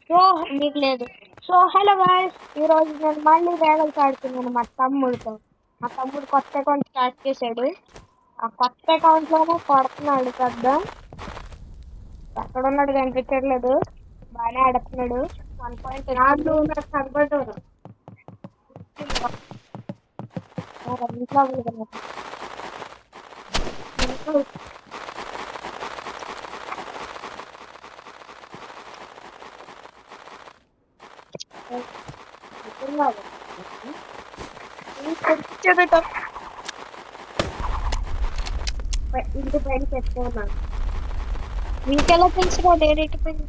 So మీకు లేదు. So hello guys, ఈరోజు నేను మళ్ళీ రేగల్స్ ఆడుతున్నాను మా తమ్ముడితో. మా తమ్ముడు కొత్త అకౌంట్ స్టార్ట్ చేశాడు. ఆ కొత్త అకౌంట్లోనే కొడుతున్నాడు పెద్ద. ఎక్కడున్నాడు కనిపించట్లేదు. బాగానే ఆడుతున్నాడు. 1.8 కనపడ్డాడు. ఇంట్లో ఇంటి పైన పెట్టుకున్నాను. మీకెలా తెలుసు డైరెక్ట్ పైన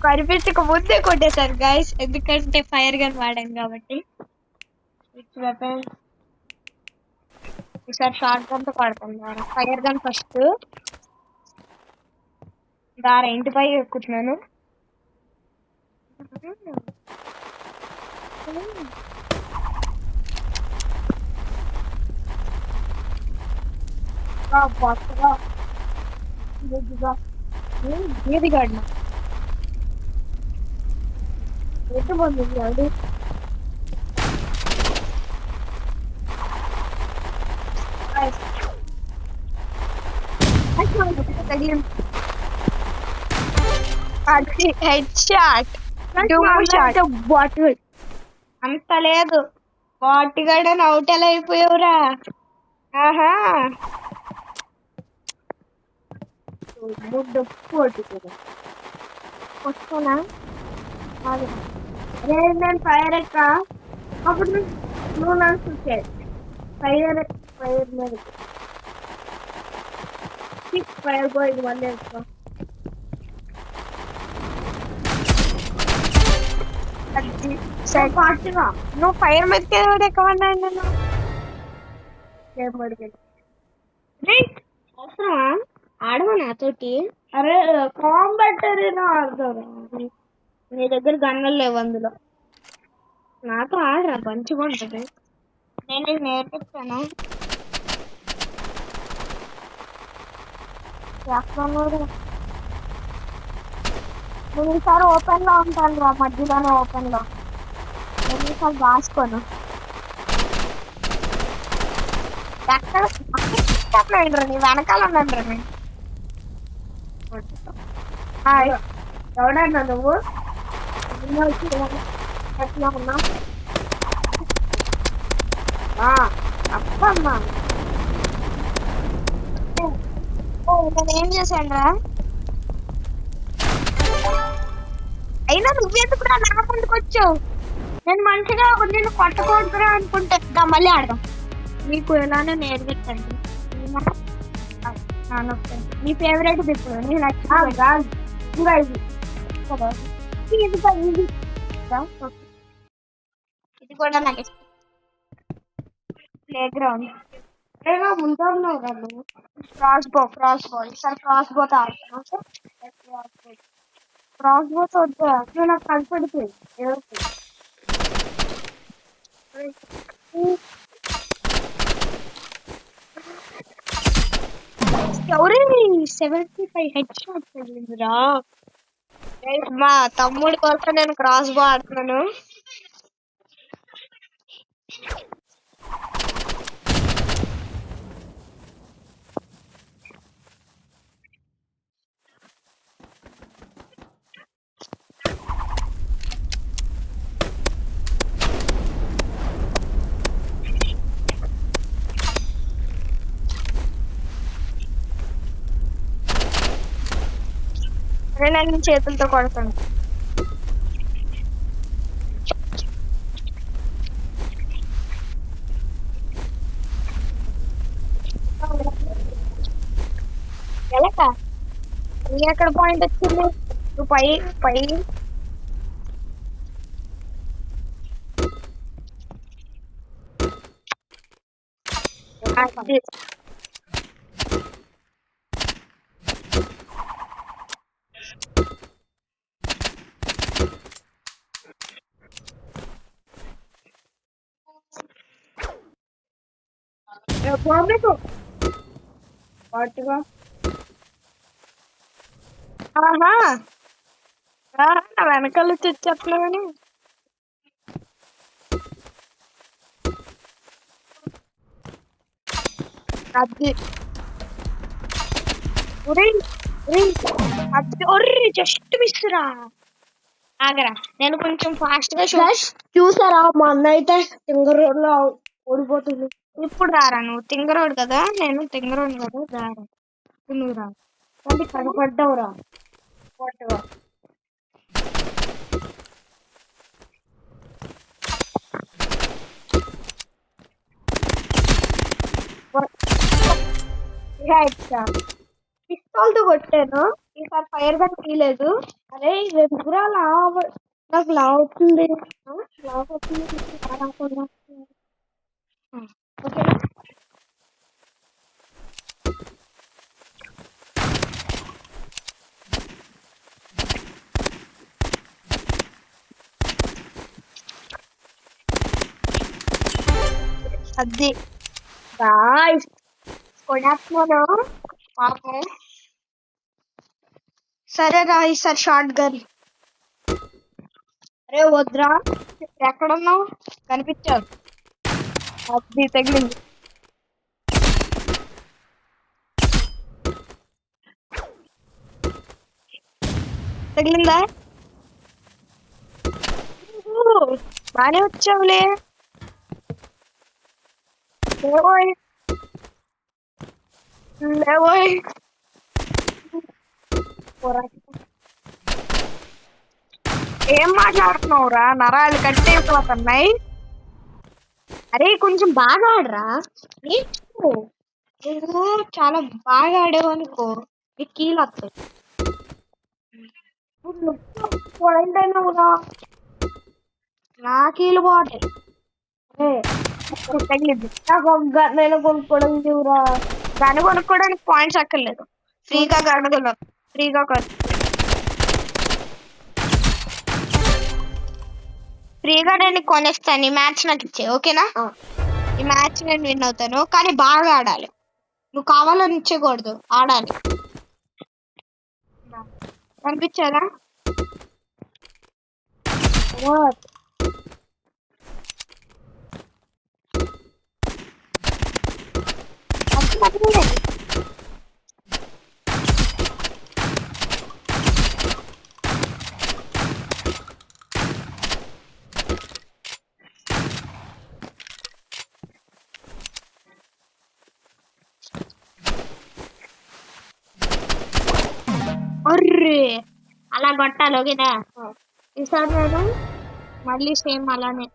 కనిపించక ముందే కొట్టేశారు గైస్, ఎందుకంటే ఫైర్ గన్ వాడాను కాబట్టి. ఈసారి షార్ట్ గన్ తో కొడతాను. Fire gun first. దారా ఇంటిపై ఎక్కుతున్నాను. ఏది గాడిన ఎటు పోతుంది అది. హెడ్ షాట్ బాటిల్ అంత లేదు. బాటిగాడని అవుట్ ఎలా అయిపోయావురా? ఆహా, వస్తున్నా. నేను ఫైర్ ఎక్క అప్పుడు నువ్వు నన్ను చూసాడు. ఫైర్ మీద ఫైర్ పోయింది మళ్ళీ ఎక్కువ. నువ్వు ఫైర్ మీదకి ఎక్కమన్నా నేను అవసరమా ఆడవా నాతోటి? అరే కాంబాట్ ఆడతారు. నీ దగ్గర గన్నులు లేవు అందులో. నాతో ఆడరా, మంచిగా ఉంటుంది. నేను నీకు నేర్పిస్తాను. నేను ఈసారి ఓపెన్ లో ఉంటాను రా, మధ్యలోనే ఓపెన్ లో. నేను ఈసారి రాసుకోను. నీ వెనకాల ఉన్నాను రా. హాయ్, ఎవడన్నా నువ్వు? ఎట్లా ఉన్నా అప్పమ్మా. నేనేం చేశాను రా? అయినా నువ్వెందుకు నా ముందుకు వచ్చావు? నేను మంచిగా నేను కొట్టకూడదురా అనుకుంటే మళ్ళీ ఆడదాం. మీకు ఎలానే నేర్పిస్తాను. మీ ఫేవరెట్ ఇప్పుడు నేను ఇది కూడా నాకు ఇష్టం. ప్లే గ్రౌండ్ ముందు క్రాస్ బో ఈసారి క్రాస్ బోతో ఆడుతున్నాం. క్రాస్ బోతో వద్దు, నాకు కనపడుతుంది. ఎవరి 75 హెడ్ షాట్ తగిలిందిరా. మా తమ్ముడి కోసం నేను క్రాస్ బో ఆడుతున్నాను. నేను చేతులతో కొడతాను. ఎలాక నీ ఎక్కడ పాయింట్ వచ్చింది? నువ్వు పై పై బాంబేకు వాటిగా ఆహా నా వెనకాల చెప్పలేదని అది అది జస్ట్ మిస్ రా ఆగరా నేను కొంచెం ఫాస్ట్ గా చూసారా మా అన్న అయితే తింగరోడ్లో ఓడిపోతుంది ఇప్పుడు రారా నువ్వు తింగరోడ్ కదా నేను తింగరోడ్ కదా రారా నువ్వు రా అంటే కనపడ్డావురా పట్టుగా పిస్తోల్ తో కొట్టాను ఈసారి ఫైర్ గన్ తీయలేదు అరే ఇది ఎందుకురా నాకు లావ్ అవుతుంది లావ్ అవుతుంది ఓకే అది గాయ్స్ కొనేస్తున్నాను పాపం సరే రా ఈసారి షార్ట్ గన్ అరే వద్దురా ఎక్కడున్నావు కనిపించావు అది తగిలింది తగిలిందా బానే వచ్చావులే లేవోయ్ లేవోయ్ ఏం మాట్లాడుతున్నావురా నరాలు కట్టేసిపోతున్నాయి అరే కొంచెం బాగా ఆడరా నువ్వు చాలా బాగా ఆడావు అనుకో నీ కీలు వస్తాయి నా కీలు బాగుంటాయి తగిలింది నేను కొనుక్కోవడం చూరా గను కొనుక్కోవడానికి పాయింట్స్ అక్కర్లేదు ఫ్రీగా గనుగొన్నాం ఫ్రీగా ఫ్రీగా నేను కొనేస్తాను ఈ మ్యాచ్ నాకు ఇచ్చే ఓకేనా ఈ మ్యాచ్ నేను విన్ అవుతాను కానీ బాగా ఆడాలి నువ్వు కావాలని ఇచ్చేయకూడదు ఆడాలి కనిపించారా అర్రే అలా కొట్టాలి ఓకేనా ఈసారి నేను మళ్ళీ సేమ్ అలానే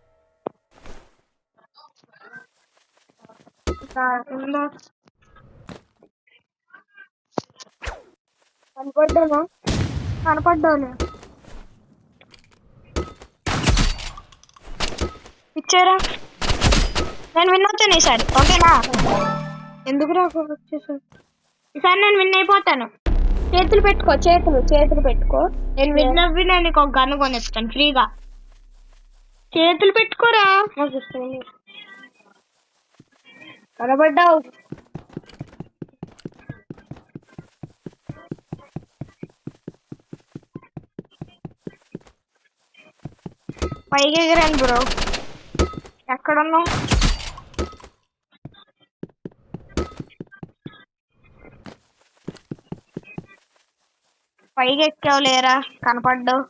కనపడ్డాను ఇచ్చారా నేను విన్ అవుతాను ఈసారి ఓకేనా ఎందుకు వచ్చేసాను ఈసారి నేను విన్ అయిపోతాను చేతులు పెట్టుకో చేతులు పెట్టుకో నేను విన్ అవ్వి నేను నీకు ఒక గన్ను కొనిస్తాను ఫ్రీగా చేతులు పెట్టుకోరా కనబడ్డావు పైకి ఎగిరాను బ్రో ఎక్కడున్నావు పైకి ఎక్కావు లేరా కనపడ్డావు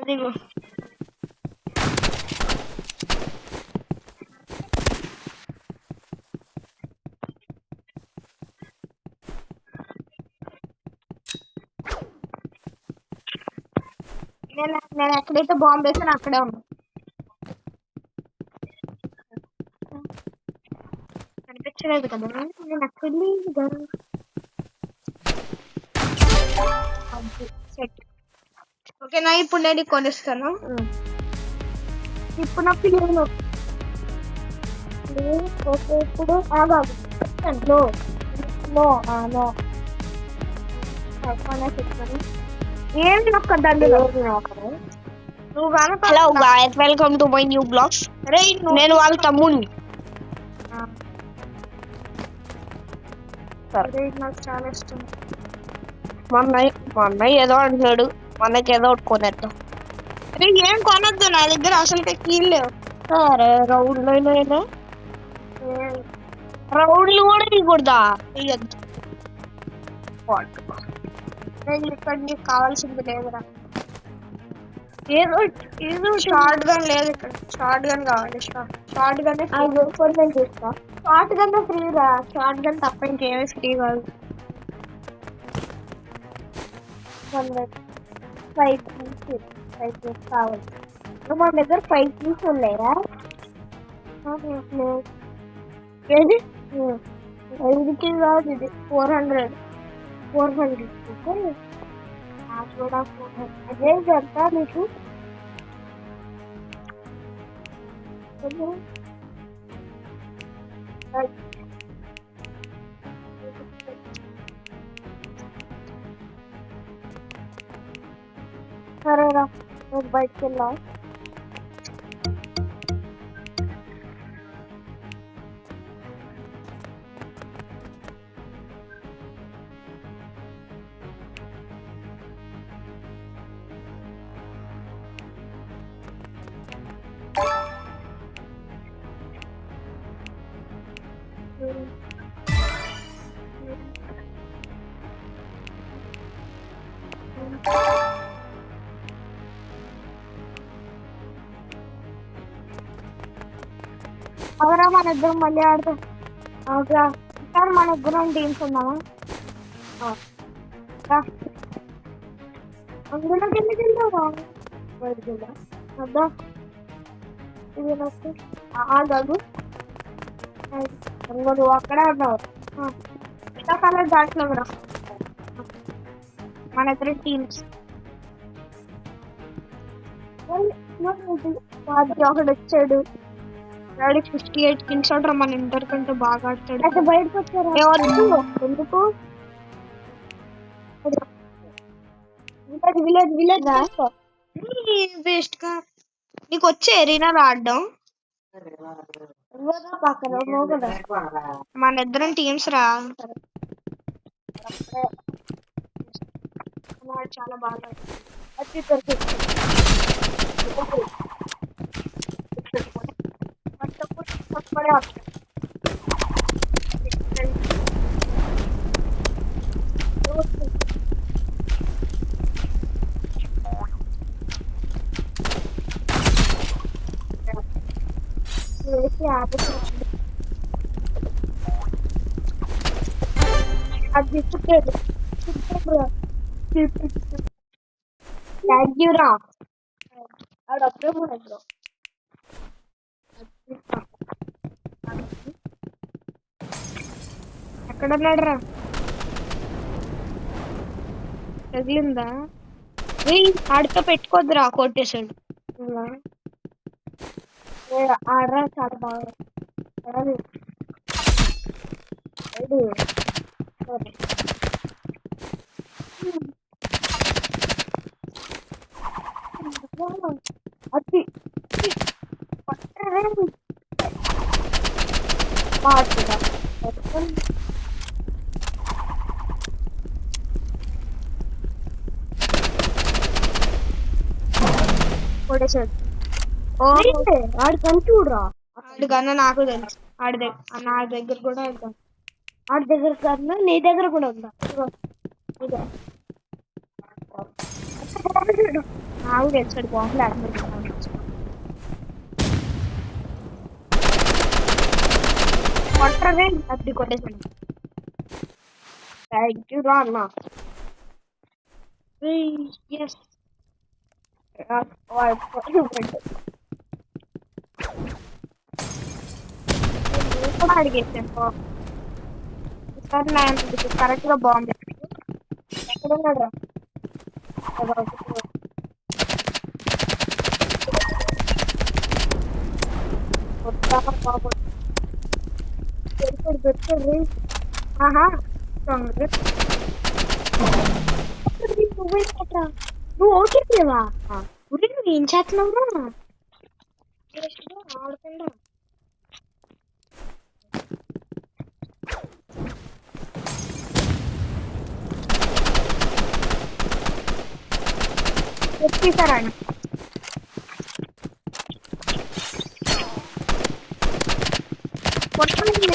దిగు నేను ఎక్కడైతే బాంబు వేసాను అక్కడే ఉన్నా కనిపించలేదు కదా నేను అక్కడి సెట్ ఓకేనా ఇప్పుడు నేను కొనిస్తాను ఇప్పుడు నా పిల్లలు ఓకే ఇప్పుడు ఆగాదు నో నో నో చెప్తాను ఏంటి ఒక్క దండలో నువ్వు కనుక hello guys welcome to my new blogs నేను వాళ్ళ తమ్ముని సరే నాకు చాలా ఇష్టం. మా అన్నయ్య ఏదో అంటున్నాడు, మా అన్నయ్యకి ఏదో ఒకటి కొనేద్దాం. అరే ఏం కొనొద్దు, నా దగ్గర అసలు కీళ్ళు లేవు. సరే రౌండ్లో రౌండ్లు కూడా తీయకూడదా? తీయద్దు. ఇక్కడ నీకు కావాల్సింది లేదురా. ఏదో ఏదో షార్ట్ గన్ లేదు ఇక్కడ. షార్ట్ గన్ కావాలి. షార్ట్ గన్ కొంచెం చూస్తా. షార్ట్ గన్ ఫ్రీగా. షార్ట్ గన్ తప్ప ఇంకేమీ ఫ్రీ కాదు. 5 keys కావాలి. మన దగ్గర 5 keys ఉన్నాయా? ఏది 5కి కాదు, ఇది 400. అదే చెప్తా నీకు. సరేరా, నేను బయటకు వెళ్ళా. అవరా మన ఇద్దరం మళ్ళీ ఆడతాం. ఈసారి మన ఇద్దరం టీమ్స్ ఉన్నామా? అందులో కిందకి వెళ్తావా? బయటకు వెళ్దా వద్దా? ఇది నాకు ఆగదు. నువ్వు అక్కడే ఉన్నావు. ఇంకా కలర్ దాంట్లో కూడా మన ఇద్దరు టీమ్స్. ఒకడు వచ్చాడు. 58 కిల్స్ ఆడరా, మన ఇంటర్ కంటే బాగా ఆడతాడు. అయితే బయటకు వచ్చారు. ఎందుకు విలేజ్ వేస్ట్ గా. నీకు వచ్చే ఎరీనాలో ఆడడం మన ఇద్దరం టీమ్స్ రా. చాలా బాగా అది రా ఆడప్పుడే కూడా ఎక్కడన్నాడు రా? తగిలిందా? ఆడితో పెట్టుకోద్దురా, కొట్టేశాడు. ఆడరా చాలా బాగా. అది కొట్టేశాడు. ఆడు కని చూడరా. ఆడు కన్నా నాకు తెలుసు. నా దగ్గర కూడా వెళ్తాం. ఆడి దగ్గర కన్నా నీ దగ్గర కూడా ఉందా? నాకు తెలుసాడు బాంబు లేకపోతే. కొట్టరే అది కొట్టేసాను. థ్యాంక్ యూ రా అన్న. ఎస్ కూడా అడిగేసాను. ఈసారి నా కరెక్ట్ గా బాంబు ఎక్కడ ఉన్నాడు రా? ఆహా నువ్వు ఓకేవా? నువ్వు ఏం చేస్తున్నావురా? ఆడుతుందా? ఎత్తిసారా ఆయన కొట్టండి.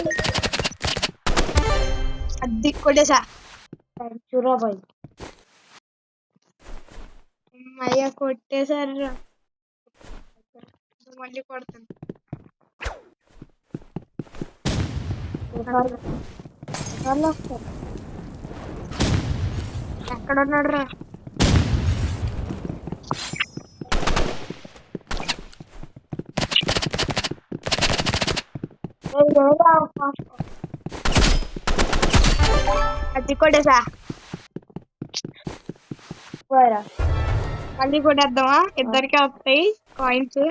అది కొట్టేసా చూరాబాయ్ అయ్యా కొట్టేశారు. మళ్ళీ కొడతాను. ఎక్కడ ఉన్నాడు రా? అది కొట్టేసా. మళ్ళీ కొట్టేద్దామా? ఇద్దరికి వస్తాయి కాయిన్స్.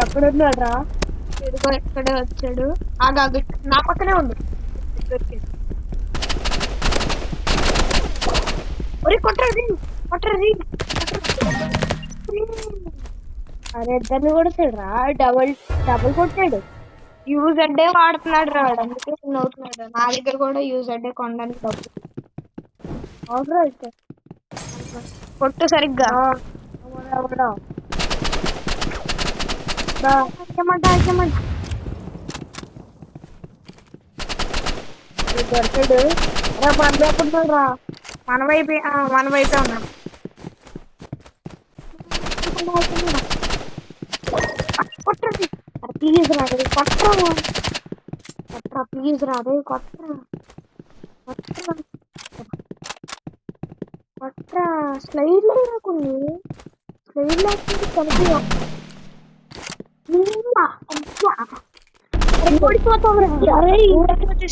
ఎక్కడున్నాడు రా? ఇదిగో ఇక్కడే వచ్చాడు. ఆగాగు, నా పక్కనే ఉంది. ఒరే కొట్టరు కొట్టరు. అరే ఇద్దరిని కొడతాడు రా. డబుల్ కొట్టాడు. యూజ్ అడ్డే వాడుతున్నాడు రా వాడు, అందుకే చిన్న అవుతున్నాడు. నా దగ్గర కూడా యూజ్ అడ్డే కొనడానికి డబ్బులు. అవునరా అయితే కొట్టు సరిగ్గా. దొరికాడు రా. మన ఎప్పుడున్నాడు రా? మన వైపే ఉన్నాడు. కొట్టండి ప్లీజ్ రా కొట్టరా. ప్లీజ్ రా అదే కొట్టరా. కొట్టరా స్లైడ్ లేరా, కొన్ని స్లైడ్ లేకపోతే కలిపి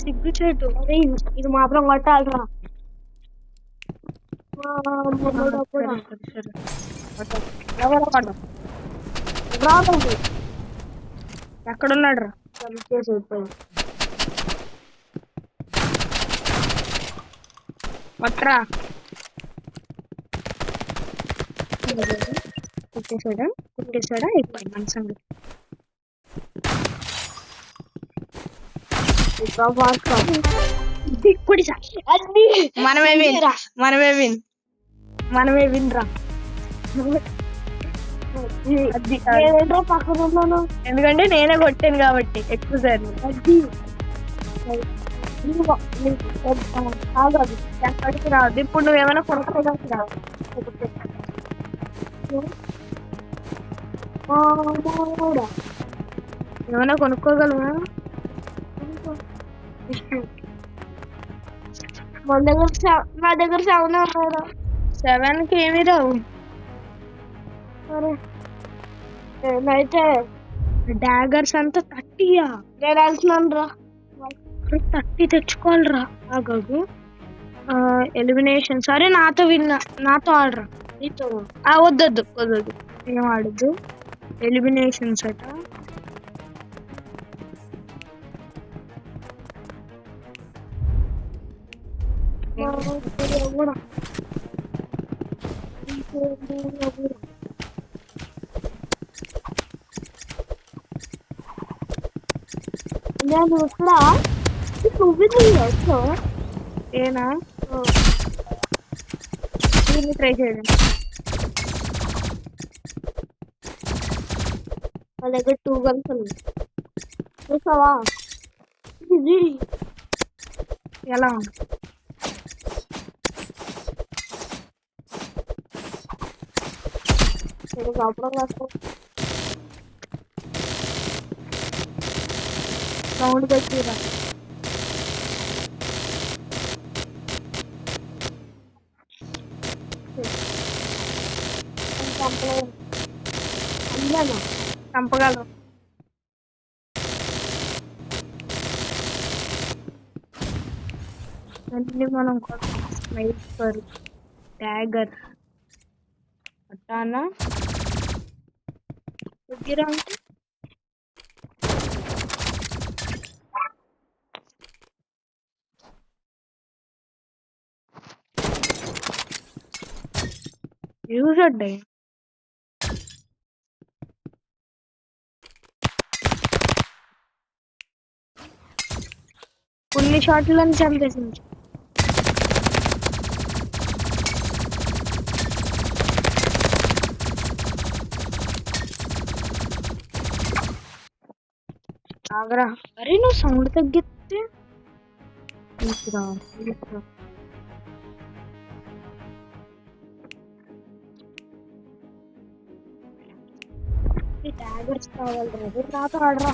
సిగ్గు చేయటం. ఇది మాత్రం కొట్టాలరా. రాదండి ఎక్కడున్నాడు రా? కొట్టరా. కుట్టేశాడా అయిపోయి మన సంగతి. మనమే విన్ రా. పక్కన ఎందుకంటే నేనే కొట్టాను కాబట్టి ఎక్కువ సార్లు. ఎక్కడికి రాదు. ఇప్పుడు నువ్వేమైనా కొనుక్కోడానికి రావు. ఏమైనా కొనుక్కోగలవా? నా దగ్గర 7 ఉన్నారా? 7కి ఏమి రావు. నేనైతే డాగర్స్ అంతా 30యా? నేను వెళ్తున్నాను రా. 30 తెచ్చుకోవాలరా. ఆగాగు. ఎలిమినేషన్. సరే నాతో ఆడరా. వద్దొద్దు ఏం ఆడద్దు. ఎలిమినేషన్స్ అట. నేను ఇక్కడ ఏనా దీన్ని ట్రై చేయడం. మా దగ్గర 2 గన్స్ ఉన్నాయి. చూసావా? ఇది ఎలా ఉంది? సౌండ్ పెట్టిరా. చంపగలరు. అన్ని మనం స్నైపర్, డాగర్ అట్టానా దగ్గర అంటే యూజ్ అడ్డాయి. షాట్లను చంపేసింది. ఆగరా. అరే నువ్వు సౌండ్ తగ్గిస్తే తీసుకురా, తీసుకురా. డాగర్స్ కావాలి రా. నాతో ఆడరా.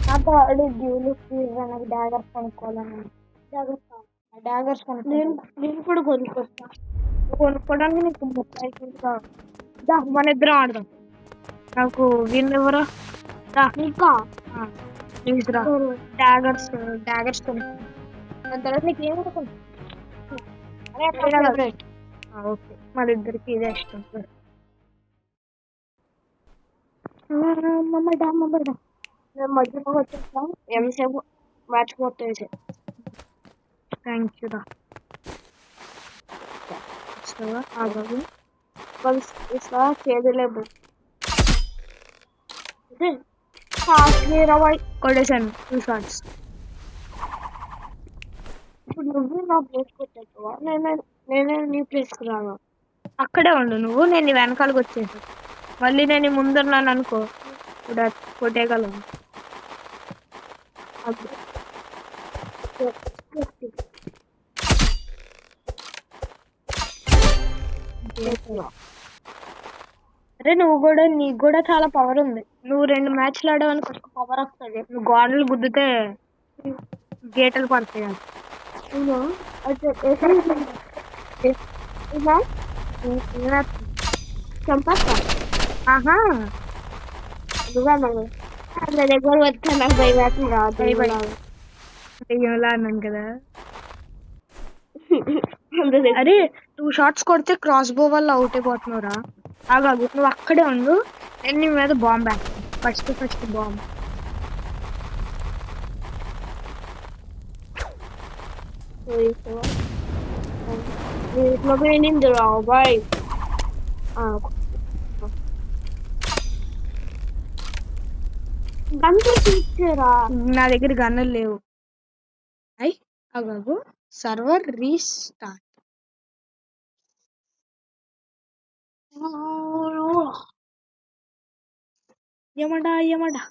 నాతో ఆడి డ్యూలు నాకు డాగర్స్ కొనుక్కోవాలని. డాగర్స్ నేను కూడా కొనుక్కొస్తా. కొనుక్కోవడానికి నీకు 30 కావాలి. మన ఇద్దరం ఆడదాం. నాకు విన్ ఎవరా ఇంకా ప్లీజ్ రా. డాగర్స్ కొనుక్కో. దాని తర్వాత నీకు ఏం కొనుక్కో. ఓకే మన ఇద్దరికి ఇదే ఇష్టం. మమ్మడా నేను మధ్యలో వచ్చేస్తా. ఎంతసేపు మ్యాచ్ మొత్తం వేసే. థ్యాంక్ యూ రా. ఆగదు ఇస్తా చేదులేవు. కొట్టేశాను 2 షాట్స్. ఇప్పుడు నువ్వు నా ప్లేస్ కొట్టేస్తావా? నేనే నీ ప్లేస్కి రాను. అక్కడే ఉండు నువ్వు. నేను నీ వెనకాలకు వచ్చేసి మళ్ళీ నేను ముందున్నాను అనుకో ఇప్పుడు కొట్టేయగలను. అరే నీకు కూడా చాలా పవర్ ఉంది. నువ్వు 2 మ్యాచ్లు ఆడావనుకో పవర్ వస్తుంది. నువ్వు గోడలు గుద్దితే గీటలు పడతాయి. చంపా. ఆహా నా దగ్గర వస్తే నాకు భయపడుతుంది రాదు. దెయ్యంలా అన్నాను కదా. అరే 2 షాట్స్ కొడితే క్రాస్ బో వల్ల అవుట్ అయిపోతున్నావురా. ఆగాగు నువ్వు అక్కడే ఉండు. నేను నీ మీద బాంబ్ వేస్తాను. First bomb. ఇట్లా పోయింది రా బాయ్. గన్ తీసేరా. నా దగ్గర గన్నులు లేవు. అయ్యి అగాగు సర్వర్ రీస్టార్ట్. యమడా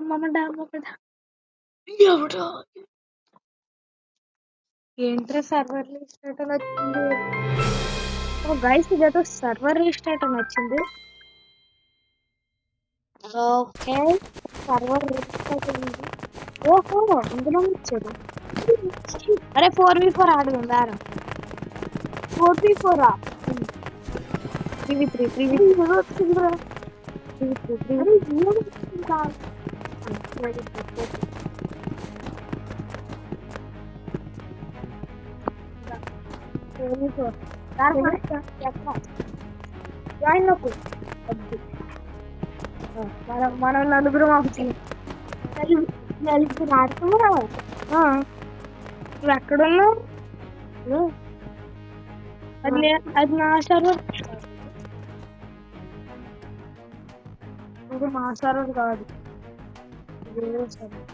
మమడా ఏంట్రా సర్వర్ రీస్టార్ట్ అని వచ్చింది. గైస్ ఇదేదో సర్వర్ రీస్టార్ట్ అని వచ్చింది. ఓకే సర్వర్ రీస్టార్ట్ అయింది. ఓహో అందులో ఇచ్చారు. అరే 4v4 ఆడదాం దారా. 4v4 3v3 వచ్చిందిరా. 3v3 జాయిన్ నాకు. మనం నలుగురు నలుగురు ఆడుతున్నా. నువ్వు ఎక్కడున్నావు? అది నా సర్వర్. ఇది మా సర్వర్ కాదు. వేరే సర్వర్.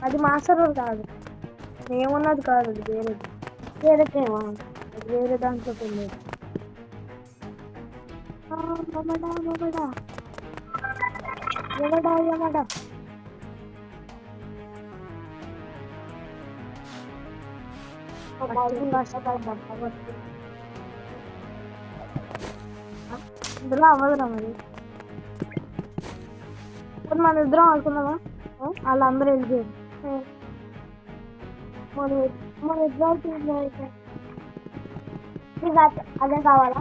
అది మా సర్వర్ కాదు. మేమున్నది కాదు. అది వేరేది. వేరేదేమో అది వేరే దాంట్లో వెళ్ళేది. యమడా ఇందులో అవ్వదురా మరి. ఇప్పుడు మన ఇద్దరం ఆడుకున్నావా? వాళ్ళందరూ వెళ్ళిపోయారు. మన ఇద్దరు అదే కావాలా?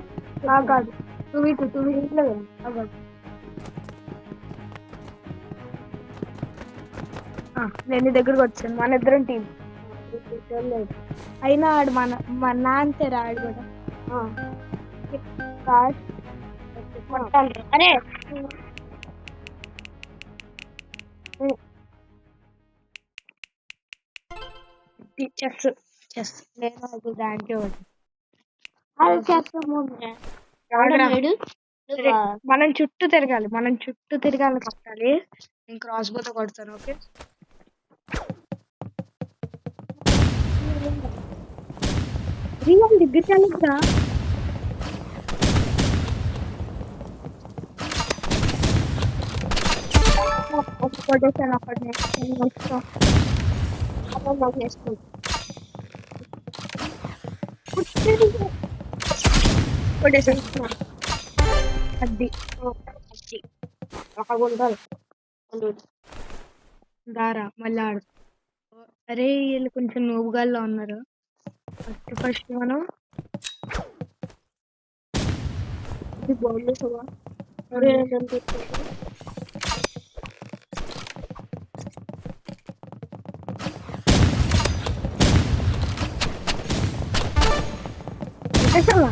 కాదు 2v2 ఇంట్లో వెళ్ళి. నేను దగ్గరకు వచ్చాను. మన ఇద్దరం టీం అయినా ఆడు మన అంతే రాడు కూడా. అరే చెస్ నేను అది దాంట్లో అది చేస్తాము. సరే, మనం చుట్టూ తిరగాలి కొట్టాలి. నేను క్రాస్ బోతో కొడతాను. ఓకే, దగ్గర కొట్టేసాను. ఒకటి కొట్టేసాను. అది ఒక గుండాలి దారా మళ్ళీ ఆడు. అరే వీళ్ళు కొంచెం నోవుగాల్లో ఉన్నారు. ఫస్ట్ మనం ఇది బాగుంది కదా. కొట్టేసావా?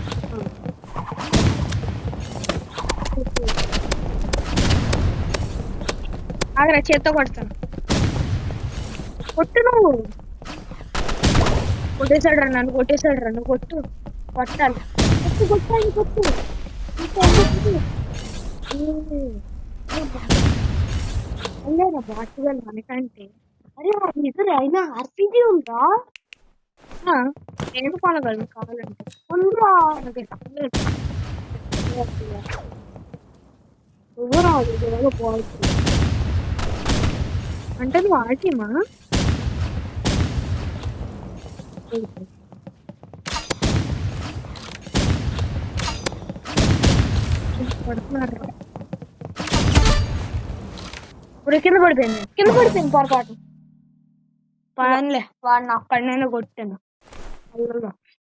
ఆగరా, చేత్తో కొడతాను. కొట్టు నువ్వు. కొట్టేశాడు రా నన్ను, నువ్వు కొట్టు. కొట్టాలి, కొట్టు. అల్లేరా బాటుగా మనకంటే. అరే ఇద్దరు అయినా ఆర్పీజీ ఉందా? నేను కొనగలను కావాలంటే. ఉందా? నువ్వు రాదు బాగుంటుంది అంటే నువ్వు ఆటేమా? పడుతున్నారు. ఇప్పుడు కింద పడిపోయింది పొరపాటు. పనిలే, వాడిని అక్కడనైనా కొట్టాను.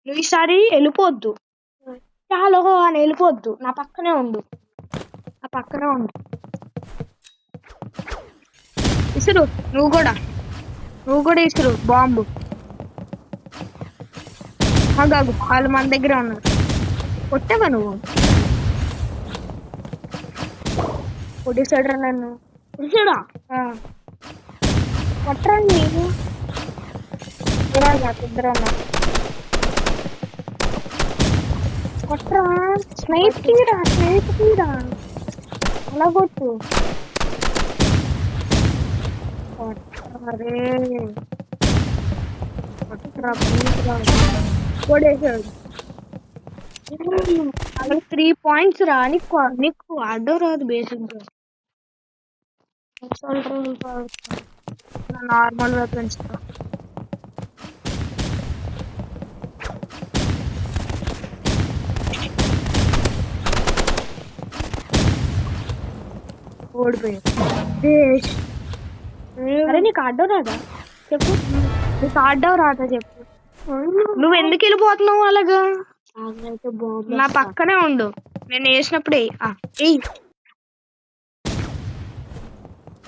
నువ్వు ఈసారి వెళ్ళిపోద్దు. చాలా అని వెళ్ళిపోద్దు. నా పక్కనే ఉండు. ఇసురు, నువ్వు కూడా ఇసురు బాంబు. ఆగాగు, వాళ్ళు మన దగ్గర ఉన్నారు. కొట్టావా నువ్వు? కొట్టేసాడు నన్ను. కొట్టేసాడా? కొట్టరండి నేను ఇద్దరు ఉన్నారు. కొట్టరా, స్నైప్ తీరా అలా కొట్టు. అరే కొట్టరా కొడేసాడు. అలా 3 పాయింట్స్ రా. నీకు ఆడో రాదు బేసిక్. Normal weapons ఓడిపోయావు. అరే నీకు ఆడో రాదా చెప్పు. నీకు ఆడో రాదా చెప్పు. నువ్వు ఎందుకు వెళ్ళిపోతున్నావు అలాగా? నా పక్కనే ఉండు. నేను వేసినప్పుడు ఎయ్.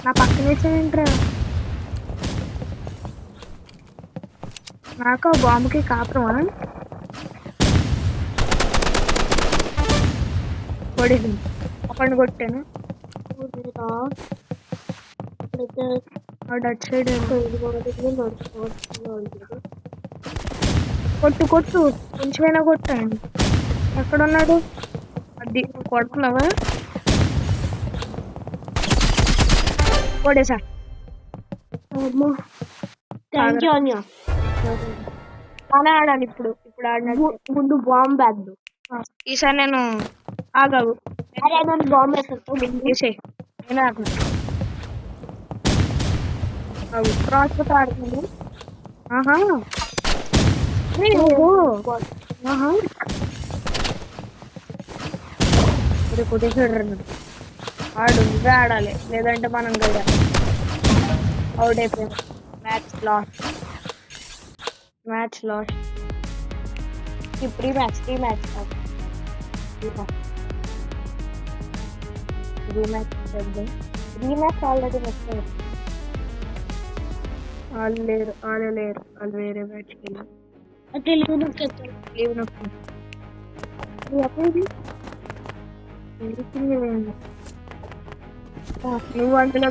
నా పక్కన వేసేంట్రా? నాకు బాంబుకి కాపురమా? కొడింది, ఒకడిని కొట్టాను. అటు సైడ్ కొట్టు కొంచెమైనా కొట్టండి. ఎక్కడున్నాడు? అది కొడుతున్నావా? కొడేసా. బాగా ఆడాలి. ఇప్పుడు ఆడినట్టు ముందు బాంబు వేద్దు. ఈసారి నేను ఆగావు. బాంబు వేసే నేను ఆగు. క్రాస్ ఆడుతుంది. కొట్టేసాడు. ఆడు, నువ్వే ఆడాలి, లేదంటే మనం కదా అవుట్ అయిపోయాం. Match last. Pre match already వచ్చారు. వాళ్ళు లేరు, వాళ్ళు వేరే మ్యాచ్కి వెళ్ళారు. లీవ్ నొక్కి నువ్వు అందులో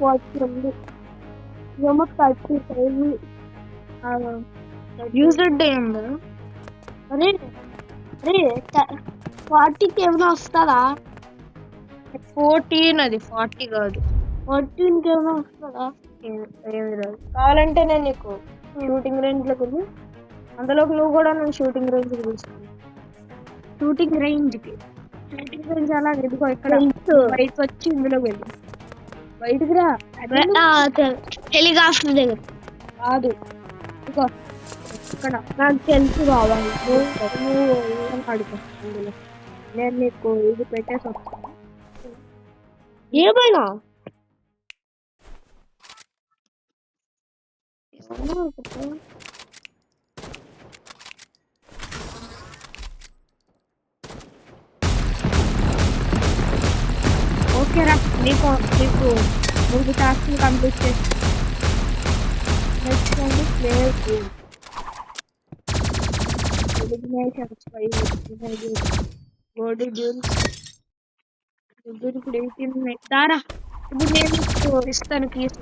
40 ఉంది. ఏమో 35. యూజ్డ్ డే ఉంది. అరే అరే 40కి ఏమైనా వస్తుందా? 14 అది 40 కాదు. 14కి ఏమైనా వస్తుందా? ఏమి రాదు. కావాలంటే నేను నీకు షూటింగ్ రేంజ్ లోకి వెళ్ళి అందులోకి నువ్వు కూడా నేను షూటింగ్ రేంజ్ కి తీసుకుని షూటింగ్ రేంజ్ అలా ఎదుగో ఇక్కడ బయటకు వచ్చి ఇందులోకి వెళ్ళి బయటికి రా. హెలికాప్టర్ దగ్గర కాదు ఇదిగో ఇక్కడ నాకు తెలుసు కావాలి. నువ్వు ఆడుకో అందులో. నేను నీకు ఇది పెట్టేసి వస్తాను. ఏమైనా ఓకేరా, నీకు 3 టాస్క్లు కంప్లీట్ చేసి నెక్స్ట్ అండి ప్లేయర్ గేమ్ ఎలిమినేషన్స్ 5 గోల్డ్ డ్యూల్స్ ఇప్పుడు 18 ఉన్నాయి. దారా ఇప్పుడు నేను నీకు ఇస్తాను కీస్.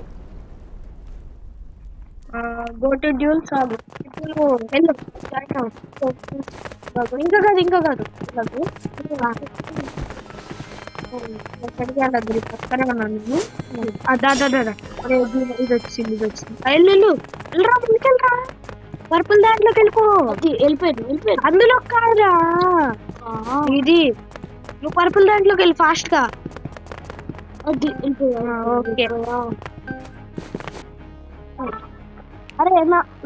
గో టు డ్యూల్స్ ఆగు. ఇప్పుడు నువ్వు వెళ్ళు. ఇంకా కాదు ఎక్కడికి వెళ్ళదు. పక్కనే ఉన్నాను నేను. ఇది వచ్చింది వెళ్ళు. వెళ్ళరా ముందుకెళ్ళరా. పర్పుల్ దాంట్లోకి వెళ్ళిపోయాడు. అందులో కాదురా ఇది. నువ్వు పర్పుల్ దాంట్లోకి వెళ్ళి ఫాస్ట్ గా. ఓకే. అరే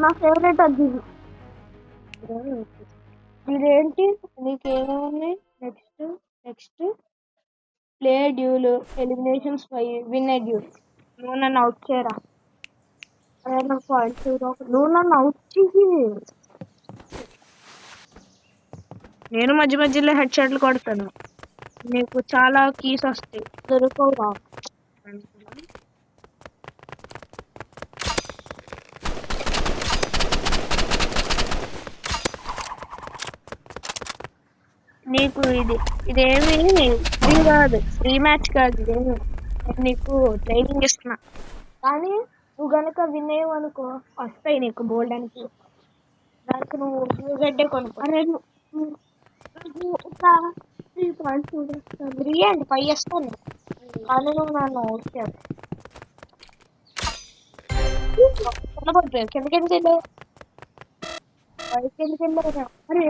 నా ఫేవరెట్ అది. ఇదేంటి నీకేమేమి next play duel eliminations 5 win duel. నువ్వు నన్ను అవుట్ చేయరా. అరే నాకు పాయింట్స్ నువ్వు నన్ను అవుట్ చేసి నేను మధ్యలో హెడ్ షాట్లు కొడతాను. నీకు చాలా కీస్ వస్తాయి. దొరకవురా. నీకు ఇదేమి ఫ్రీ కాదు, ఫ్రీ మ్యాచ్ కాదు. ఇదేమి నేను నీకు ట్రైనింగ్ ఇస్తున్నా. కానీ నువ్వు గనక విన్ అయ్యావనుకో వస్తాయి నీకు గోల్డ్ అని. దానికి నువ్వు యూజెడ్డే కొనుక్కో. అరే 3 పాయింట్స్ 3 అండ్ 5 వస్తాను. కానీ నువ్వు నన్ను వచ్చావు కిందకి వెళ్ళావు. పైకి ఎందుకు వెళ్ళావు? అరే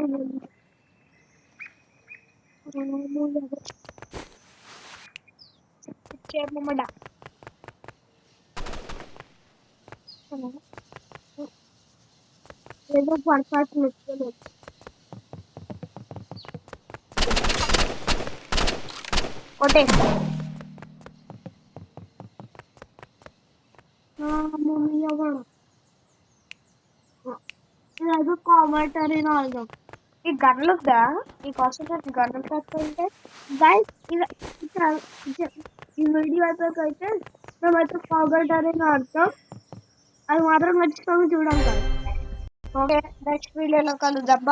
చేయమమ్మడా. ఏదో పొరపాటు నచ్చలేదు. ఒకటే మమ్మీ ఎవరు ఏదో కామెంటరీ రాదు. ఈ గన్లు వద్దా నీకోసం? గన్నులు కట్టుకుంటే గైస్ ఈ వీడియో అయిపోయాకైతే మేమైతే కామెంటరీ ఆడతాం. అది మాత్రం మర్చిపోయి చూడండి. ఓకే నెక్స్ట్ వీడియోలో కలుద్దాం.